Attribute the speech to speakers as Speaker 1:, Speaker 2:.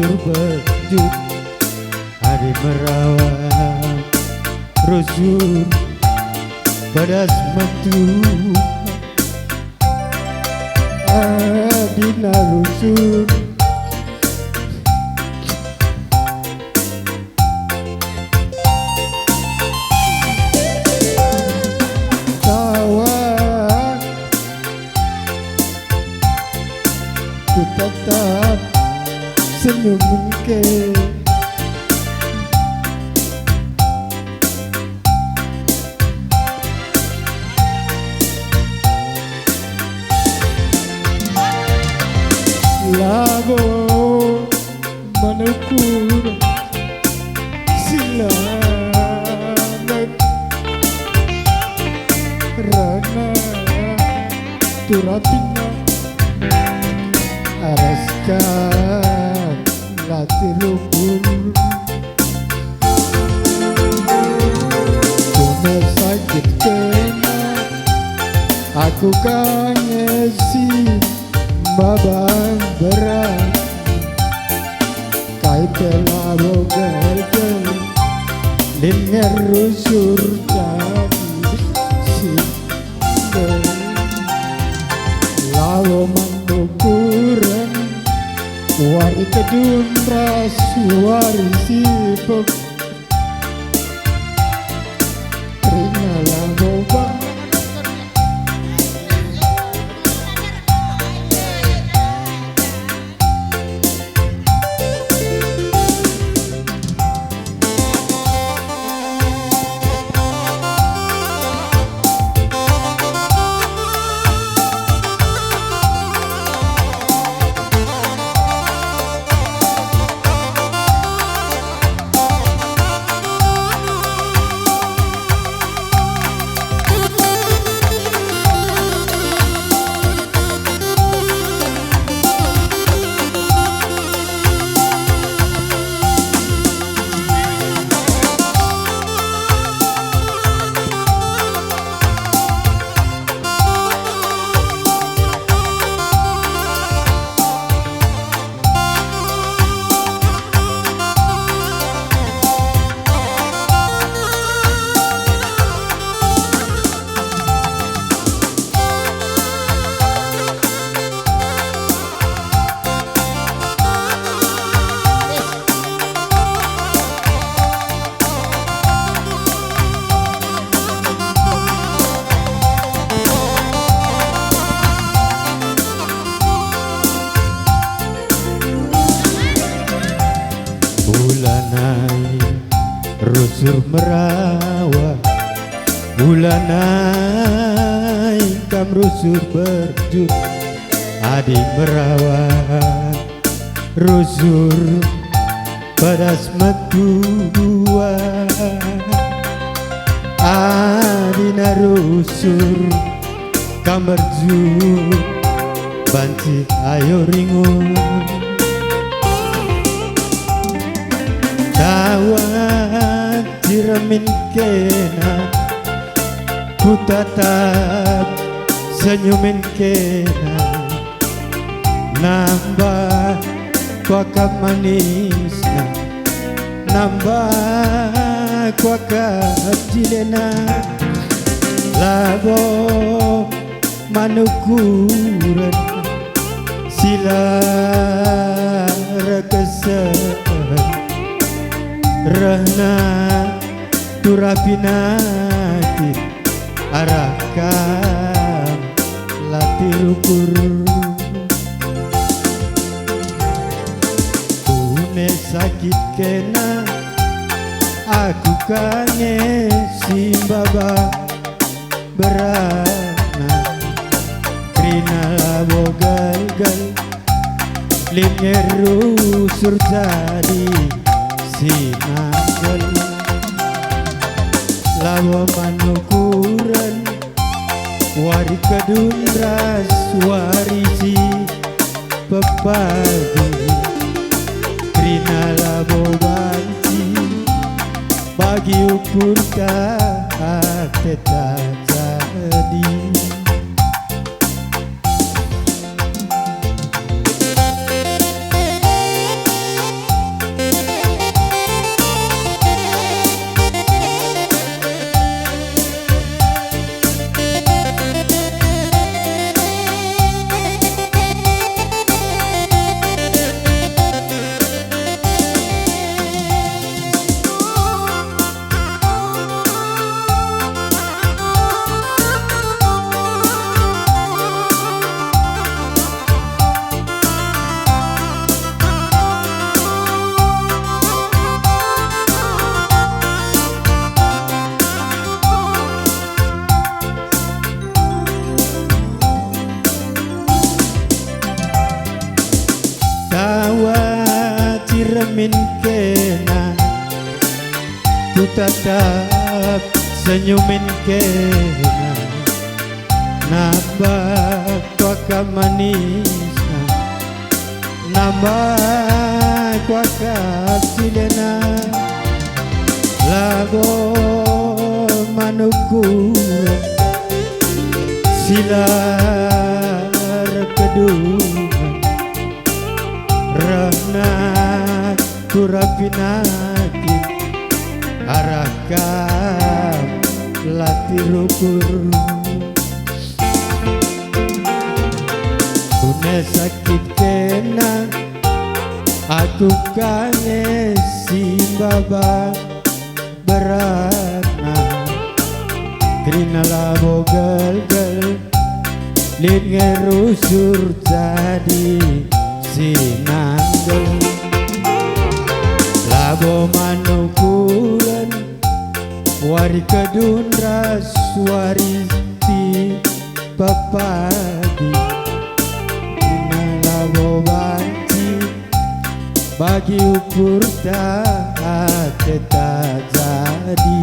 Speaker 1: rusur berjut hari merawat rusur pedas metu adina rusur kawan ku tetap senyum ke labo menukur silamet rana turapina araskan latih lukur kuna sakit kena aku kanyesi babang berat kai telah bogal dengar rusur jadi singgah lawo mandukuran wari kedun ras wari sipep rina lawo bang bulanai rusur merawat bulanai kam rusur berjut adi merawat rusur pedas metu dua adina rusur kam berjut banci ayo ringun tawat diremin kena ku tetap senyumin kena nambah kuakap manisna nambah kuakap jilena labo manukuran sila rekesan Rahna turapinati arahkan latih ukur Une sakit kena aku kangen si baba berana krina labo gal linyer rusur jadi sinagel lawa manukuran wari kedun ras wari si pepadu krina labo banci bagi ukur teta jadi min kena ku tetap senyumin kena nambah kuaka manisna nambah kuaka silena lago manukura silar kedua rana kurapinaki arakam latirukur une sakit kena aku kangen si baba berana krina labo gal-gal lin ngerusur jadi sinanggel labo manukulan wari kedun raswari ti papadi krina labo banci bagi ukur tak jadi